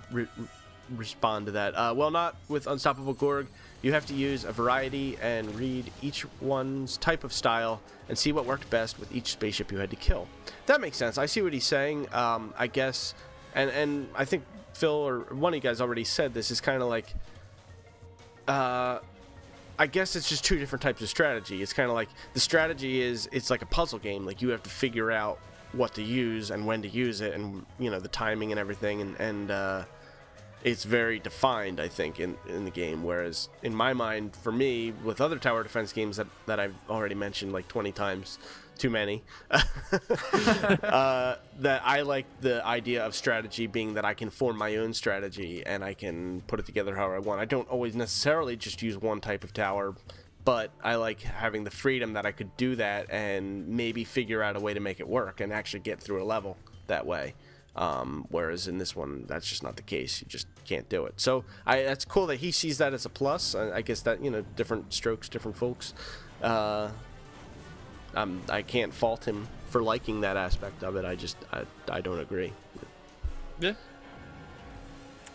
respond to that. Well, not with Unstoppable Gorg. You have to use a variety and read each one's type of style and see what worked best with each spaceship you had to kill. That makes sense. I see what he's saying. I guess, and I think Phil or one of you guys already said this, is kind of like, I guess it's just two different types of strategy. It's kind of like the strategy it's like a puzzle game. Like you have to figure out what to use and when to use it, and the timing and everything, and it's very defined, I think, in the game. Whereas in my mind, for me, with other tower defense games that I've already mentioned like 20 times, too many, that I like the idea of strategy being that I can form my own strategy and I can put it together however I want. I don't always necessarily just use one type of tower, but I like having the freedom that I could do that and maybe figure out a way to make it work and actually get through a level that way. Whereas in this one, that's just not the case. You just can't do it. So that's cool that he sees that as a plus. I guess that, different strokes, different folks. I can't fault him for liking that aspect of it. I don't agree. Yeah.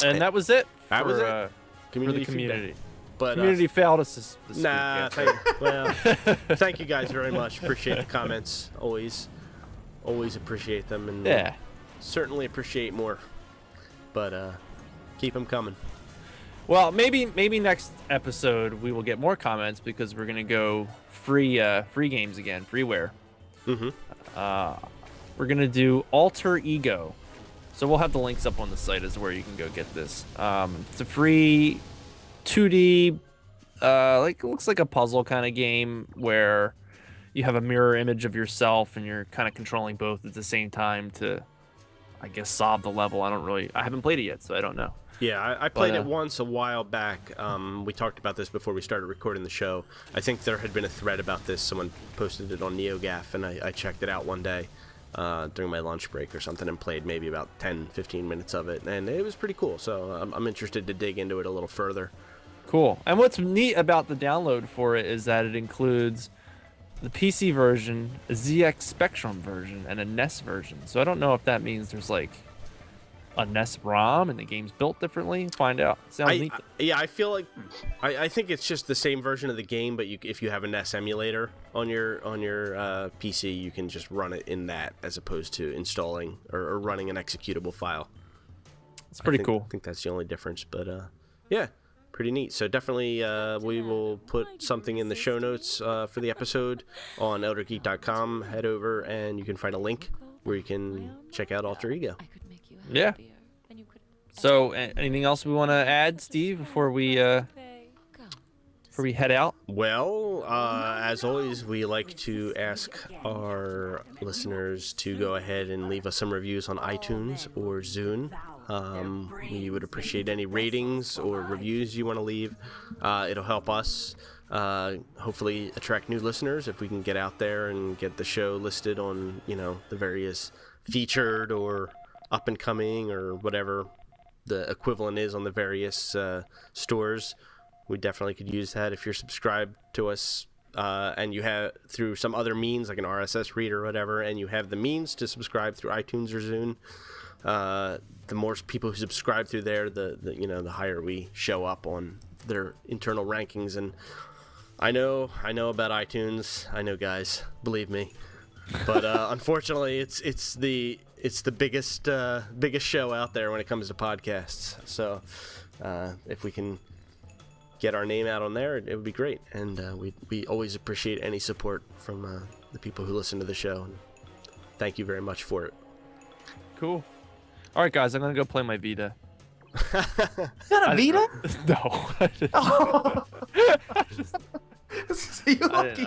And that was it. That was it. For the community. But community failed us this nah. week. Thank you guys very much. Appreciate the comments. Always appreciate them. And certainly appreciate more. But keep them coming. Well, maybe next episode we will get more comments because we're gonna go free games again, freeware. We're gonna do Alter Ego, so we'll have the links up on the site as where you can go get this. It's a free 2D, it looks like a puzzle kind of game where you have a mirror image of yourself and you're kind of controlling both at the same time to, I guess, solve the level. I haven't played it yet, so I don't know. Yeah, I played it once a while back. We talked about this before we started recording the show. I think there had been a thread about this. Someone posted it on NeoGAF, and I checked it out one day during my lunch break or something and played maybe about 10-15 minutes of it, and it was pretty cool. So I'm interested to dig into it a little further. Cool. And what's neat about the download for it is that it includes the PC version, a ZX Spectrum version, and a NES version. So I don't know if that means there's like a NES ROM and the game's built differently. Find out. Sounds neat. I feel like I think it's just the same version of the game, but if you have a NES emulator on your PC, you can just run it in that as opposed to installing or running an executable file. It's pretty cool. I think that's the only difference, but yeah, pretty neat. So definitely we will put something in the show notes for the episode on eldergeek.com. Head over and you can find a link where you can check out Alter Ego. Yeah. So anything else we want to add, Steve, before we before we head out? Well, as always, we like to ask our listeners to go ahead and leave us some reviews on iTunes or Zune. We would appreciate any ratings or reviews you want to leave. It'll help us hopefully attract new listeners if we can get out there and get the show listed on, the various featured or up and coming or whatever the equivalent is on the various stores. We definitely could use that. If you're subscribed to us and you have through some other means like an RSS reader or whatever, and you have the means to subscribe through iTunes or Zune, the more people who subscribe through there, the higher we show up on their internal rankings. And I know about iTunes. I know, guys, believe me. But unfortunately, it's the biggest show out there when it comes to podcasts. So if we can get our name out on there, it would be great. And we always appreciate any support from the people who listen to the show. And thank you very much for it. Cool. All right, guys, I'm gonna go play my Vita. Is that a Vita? No. Oh. So you lucky.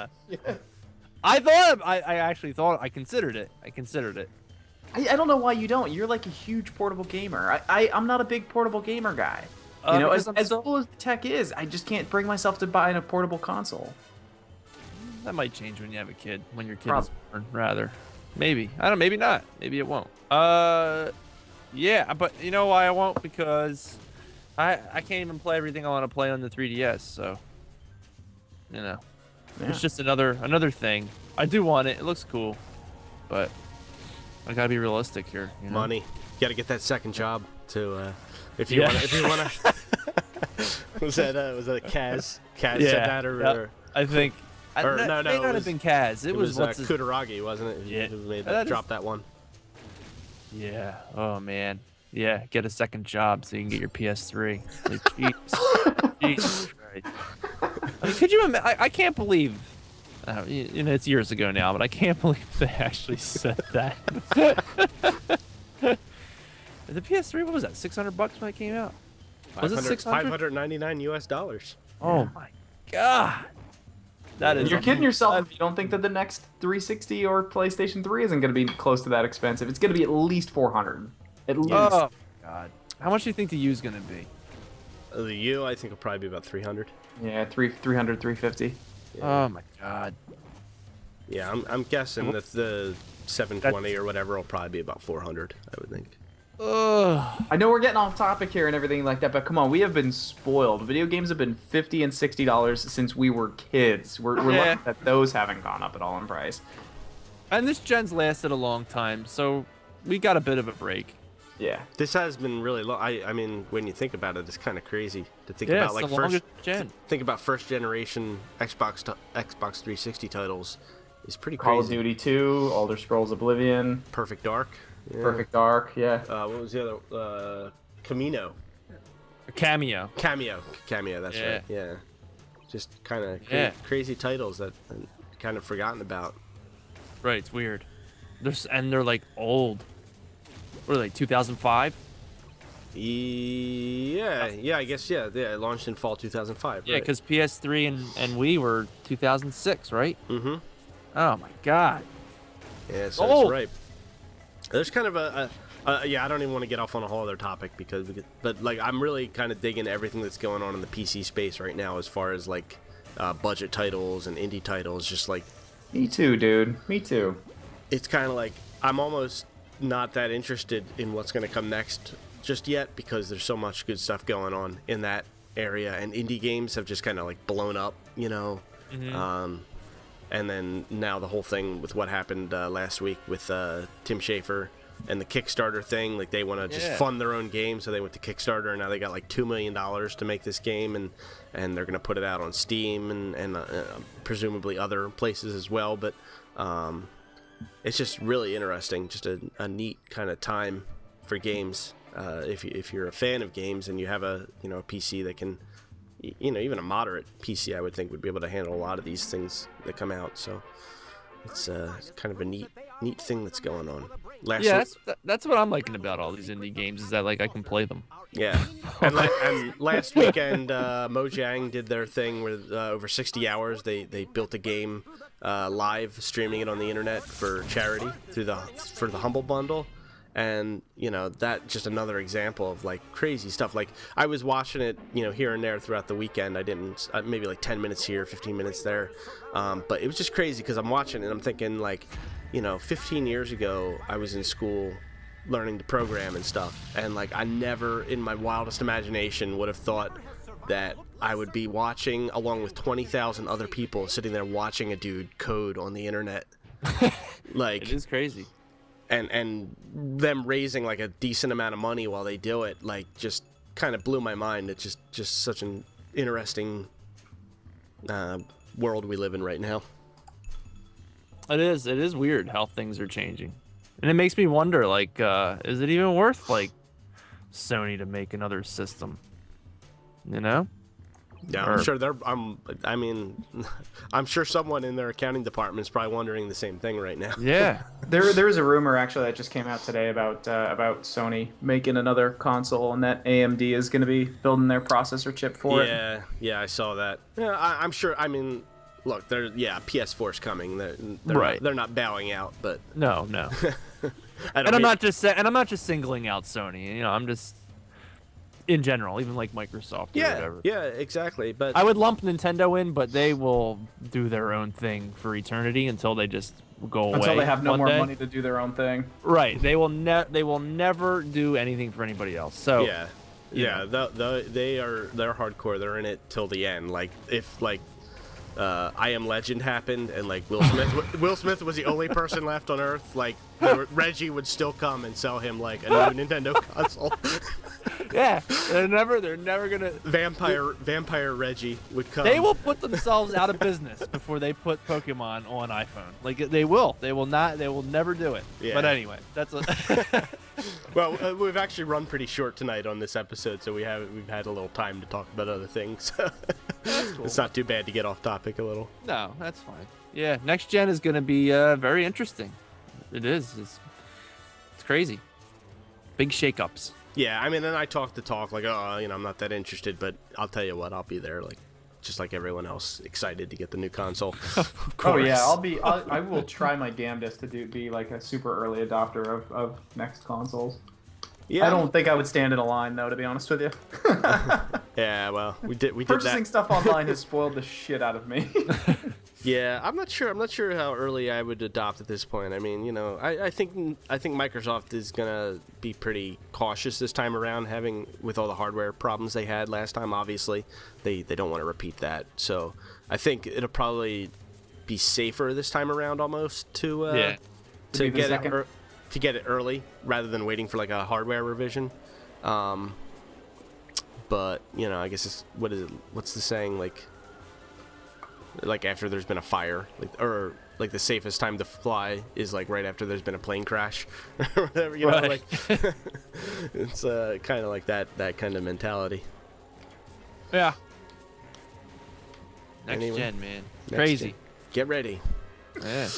I actually thought I considered it. I don't know why you don't. You're like a huge portable gamer. I'm not a big portable gamer guy. As cool as the tech is, I just can't bring myself to buying a portable console. That might change when you have a kid. When your kid is born, rather. Maybe. I don't know. Maybe not. Maybe it won't. Yeah, but you know why I won't? Because I can't even play everything I want to play on the 3DS. So, Yeah. It's just another thing. I do want it. It looks cool, but I gotta be realistic here. Money. You gotta get that second job to if you want. Was that Kaz? Kaz said that, or I think. Or it may not have been Kaz. It was Kutaragi, wasn't it? Yeah. Who made that, dropped that one. Yeah. Oh man. Yeah. Get a second job so you can get your PS3. Like, Jesus Christ. I mean, could you imagine? I can't believe. It's years ago now, but I can't believe they actually said that. The PS3, what was that? $600 when it came out? Was it $600? $599 US. Oh my God. That is. You're kidding yourself if you don't think that the next 360 or PlayStation 3 isn't going to be close to that expensive. It's going to be at least $400. At least. Oh God. How much do you think the U is going to be? The U, I think, will probably be about 300. Yeah, 300, 350. Yeah. Oh my God. Yeah, I'm guessing that the 720 or whatever will probably be about 400. I would think. I know we're getting off topic here and everything like that, but come on, we have been spoiled. Video games have been $50 and $60 since we were kids. We're lucky that those haven't gone up at all in price. And this gen's lasted a long time, so we got a bit of a break. Yeah. This has been really long. I mean, when you think about it, it's kind of crazy to think Yeah, about it's like the longest gen. think about first generation Xbox 360 titles. It's pretty crazy. Call of Duty 2, Elder Scrolls Oblivion, Perfect Dark. Yeah. Perfect Dark, yeah. What was the other? Camino. Cameo. Cameo. That's Yeah. right. Yeah. Just kind of crazy titles that I'm kind of forgotten about. Right, it's weird. They're like old. What are they? 2005? Yeah, I guess, yeah. It launched in fall 2005. Yeah, because PS3 and Wii were 2006, right? Mm-hmm. Oh my God. Yeah, so it's right. There's kind of I don't even want to get off on a whole other topic but like I'm really kind of digging everything that's going on in the PC space right now as far as like budget titles and indie titles. Just like Me too, dude. Me too. It's kind of like I'm almost not that interested in what's going to come next just yet because there's so much good stuff going on in that area, and indie games have just kind of like blown up, Mm-hmm. And then now the whole thing with what happened last week with Tim Schafer and the Kickstarter thing, like they want to just fund their own game, so they went to Kickstarter, and now they got like $2 million to make this game, and they're going to put it out on Steam and presumably other places as well. But it's just really interesting, just a neat kind of time for games. If you're a fan of games and you have a PC that can, even a moderate PC, I would think would be able to handle a lot of these things that come out. So it's kind of a neat thing that's going on. That's what I'm liking about all these indie games, is that like I can play them. Yeah, and last weekend, Mojang did their thing with over 60 hours. They built a game live, streaming it on the internet for charity for the Humble Bundle, and that just another example of like crazy stuff. Like I was watching it, here and there throughout the weekend. I didn't maybe like 10 minutes here, 15 minutes there, but it was just crazy because I'm watching it and I'm thinking like, 15 years ago I was in school learning to program and stuff, and like I never in my wildest imagination would have thought that I would be watching along with 20,000 other people sitting there watching a dude code on the internet. Like It is crazy. And them raising like a decent amount of money while they do it, like just kind of blew my mind. It's just such an interesting world we live in right now. It is weird how things are changing. And it makes me wonder, like, is it even worth, like, Sony to make another system? Yeah, I'm sure I'm sure someone in their accounting department is probably wondering the same thing right now. Yeah. There is a rumor actually that just came out today about Sony making another console, and that AMD is going to be building their processor chip for it. Yeah, I saw that. Yeah, I'm sure. I mean, look, PS4's coming. They're right. They're not bowing out, but No. I'm not just singling out Sony. I'm just in general, even like Microsoft or whatever. Yeah, exactly. But I would lump Nintendo in, but they will do their own thing for eternity until they just go away. Until they have no one more day. money to do their own thing. Right. They will never do anything for anybody else. So they're hardcore. They're in it till the end. Like if I Am Legend happened and like Will Smith was the only person left on Earth, like Reggie would still come and sell him like a new Nintendo console. Yeah, they're never gonna. Vampire Reggie would come. They will put themselves out of business before they put Pokemon on iPhone. Like they will. They will not. They will never do it. Yeah. But anyway, that's a. Well, we've actually run pretty short tonight on this episode, so we've had a little time to talk about other things. That's cool. It's not too bad to get off topic a little. No, that's fine. Yeah, next gen is gonna be very interesting. It is. It's crazy. Big shakeups. Yeah, I mean, and I talk the talk like, I'm not that interested, but I'll tell you what, I'll be there, like, just like everyone else, excited to get the new console. Of course. Oh yeah, I will try my damnedest to be like a super early adopter of next consoles. Yeah. I don't think I would stand in a line though, to be honest with you. Yeah, well, we did Purchasing that. stuff online has spoiled the shit out of me. Yeah, I'm not sure how early I would adopt at this point. I mean, I think Microsoft is gonna be pretty cautious this time around, with all the hardware problems they had last time. Obviously, they don't want to repeat that. So I think it'll probably be safer this time around, almost to get it early rather than waiting for like a hardware revision. But I guess it's what's the saying, like after there's been a fire, like the safest time to fly is like right after there's been a plane crash or whatever, right. Like it's kind of like that kind of mentality. Yeah. Next Anyway, gen, man. next Crazy. gen. Get ready. Yeah.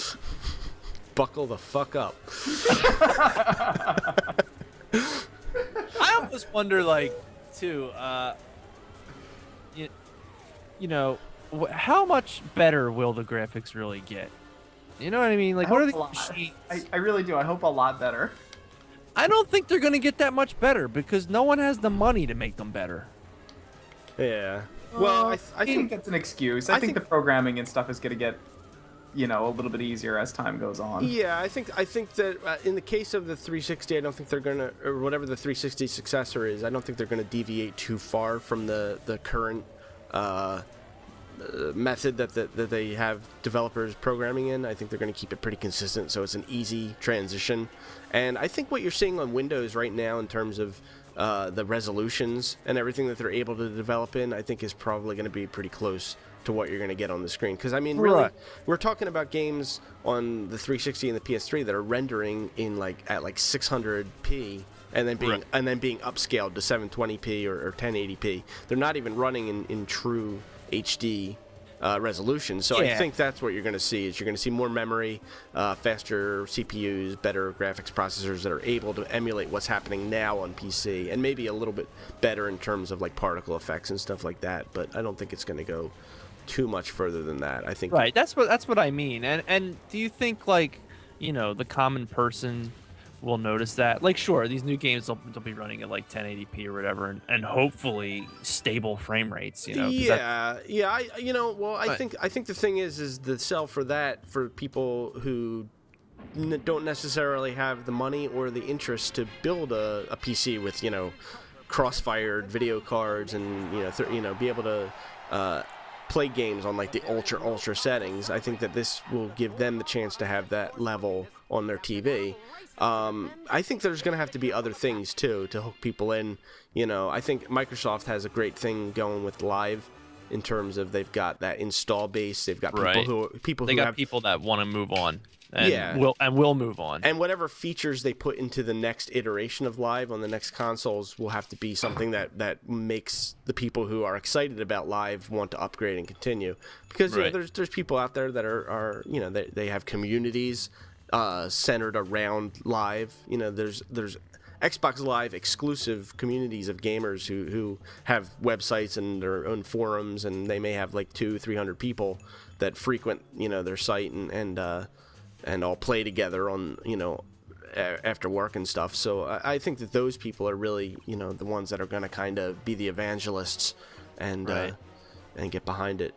Buckle the fuck up. I almost wonder, like, too, how much better will the graphics really get? You know what I mean? Like, what are the machines? I really do. I hope a lot better. I don't think they're going to get that much better because no one has the money to make them better. Yeah. Well, I think that's an excuse. I think the programming and stuff is going to get, a little bit easier as time goes on. Yeah, I think that in the case of the 360, I don't think they're gonna, or whatever the 360 successor is, I don't think they're gonna deviate too far from the current method that they have developers programming in. I think they're gonna keep it pretty consistent, so it's an easy transition. And I think what you're seeing on Windows right now in terms of the resolutions and everything that they're able to develop in, I think is probably going to be pretty close to what you're going to get on the screen. Because, I mean, really, right. We're talking about games on the 360 and the PS3 that are rendering in at 600p and then being upscaled to 720p or 1080p. They're not even running in true HD resolution. So I think that's what you're going to see. Is you're going to see more memory, faster CPUs, better graphics processors that are able to emulate what's happening now on PC, and maybe a little bit better in terms of like particle effects and stuff like that. But I don't think it's going to go too much further than that. I think that's what I mean. And do you think like the common person will notice that? Like, sure, these new games they'll be running at like 1080p or whatever, and hopefully stable frame rates. I think the thing is the sell for that for people who don't necessarily have the money or the interest to build a PC with cross-fired video cards and be able to play games on like the ultra settings. I think that this will give them the chance to have that level on their TV. I think there's going to have to be other things too to hook people in. I think Microsoft has a great thing going with Live in terms of they've got that install base. They've got people who have people that want to move on. And will move on. And whatever features they put into the next iteration of Live on the next consoles will have to be something that makes the people who are excited about Live want to upgrade and continue. Because there's people out there that are they have communities centered around Live. There's Xbox Live exclusive communities of gamers who have websites and their own forums, and they may have like 200-300 people that frequent their site and all play together on after work and stuff. So I think that those people are really the ones that are going to kind of be the evangelists and get behind it.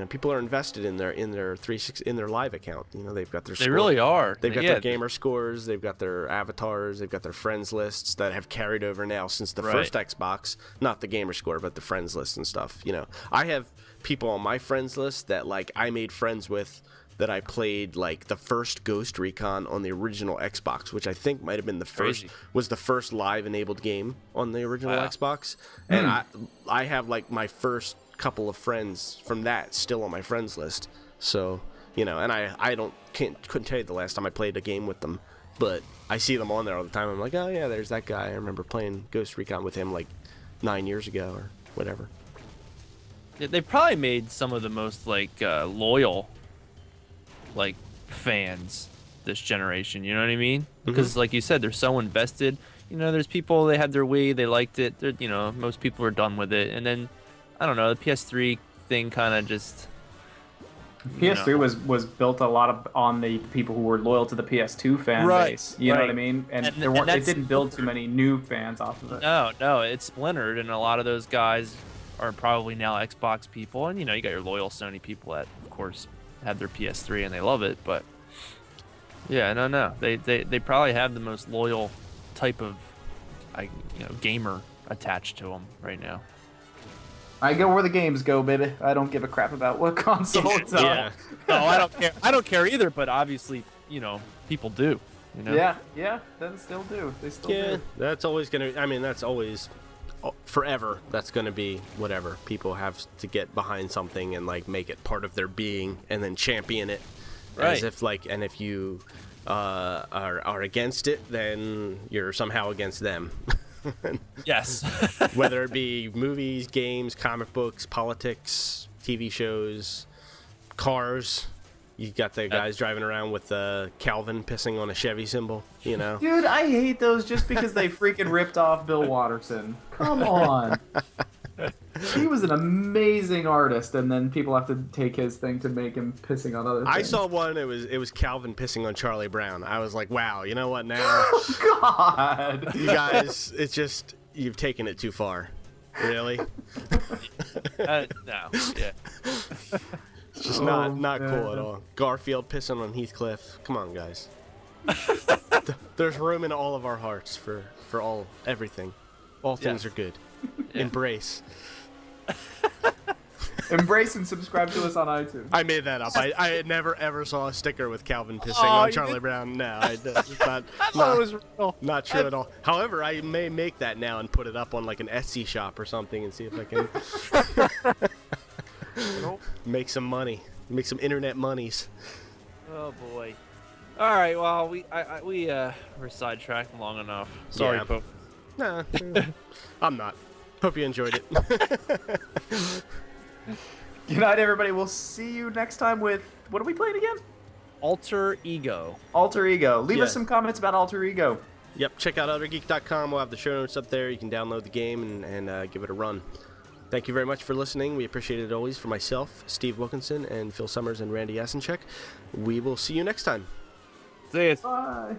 People are invested in their Live account. They've got their They really are. They've got their gamer scores, they've got their avatars, they've got their friends lists that have carried over now since the first Xbox, not the gamer score but the friends list and stuff. I have people on my friends list that like I made friends with that I played like the first Ghost Recon on the original Xbox, which I think might have been the first Live enabled game on the original Xbox. And I have like my first couple of friends from that still on my friends list. So, and I couldn't tell you the last time I played a game with them, but I see them on there all the time. I'm like, oh yeah, there's that guy. I remember playing Ghost Recon with him like 9 years ago or whatever. They probably made some of the most like loyal like fans this generation, you know what I mean? Because like you said, they're so invested. There's people, they had their Wii, they liked it. Most people are done with it, and then I don't know, the PS3 thing kind of just. PS3 was built a lot on the people who were loyal to the PS2 fan base. You know what I mean? And it didn't build too many new fans off of it. No, it's splintered, and a lot of those guys are probably now Xbox people, and you got your loyal Sony people that, of course, have their PS3 and they love it. But yeah, no, they probably have the most loyal type of gamer attached to them right now. I go where the games go, baby. I don't give a crap about what console it's on. Yeah. No, I don't care. I don't care either. But obviously, people do. Yeah, they still do. They still do. Yeah, that's always gonna. I mean, that's always forever. That's gonna be whatever. People have to get behind something and like make it part of their being, and then champion it. Right. As if and if you are against it, then you're somehow against them. Yes. Whether it be movies, games, comic books, politics, TV shows, cars. You got the guys driving around with Calvin pissing on a Chevy symbol, Dude, I hate those just because they freaking ripped off Bill Watterson. Come on. He was an amazing artist, and then people have to take his thing to make him pissing on other things. I saw one. It was Calvin pissing on Charlie Brown. I was like, wow, you know what now? Oh, God. You guys, it's just you've taken it too far. Really? No. Yeah. It's just not cool at all. Garfield pissing on Heathcliff. Come on, guys. There's room in all of our hearts for everything. All things are good. Yeah. Embrace. Embrace and subscribe to us on iTunes. I made that up. I never ever saw a sticker with Calvin pissing on Charlie Brown. No, it's not. It was real. Not true at all. However, I may make that now and put it up on like an Etsy shop or something and see if I can make some money, make some internet monies. Oh boy. All right. Well, we're sidetracked long enough. Sorry, folks. Nah, I'm not. Hope you enjoyed it. Good night, everybody. We'll see you next time with, what are we playing again? Alter Ego. Alter Ego. Leave Yeah. us some comments about Alter Ego. Yep, check out othergeek.com. We'll have the show notes up there. You can download the game and give it a run. Thank you very much for listening. We appreciate it always. For myself, Steve Wilkinson, and Phil Summers and Randy Yasenchak, we will see you next time. See ya. Bye.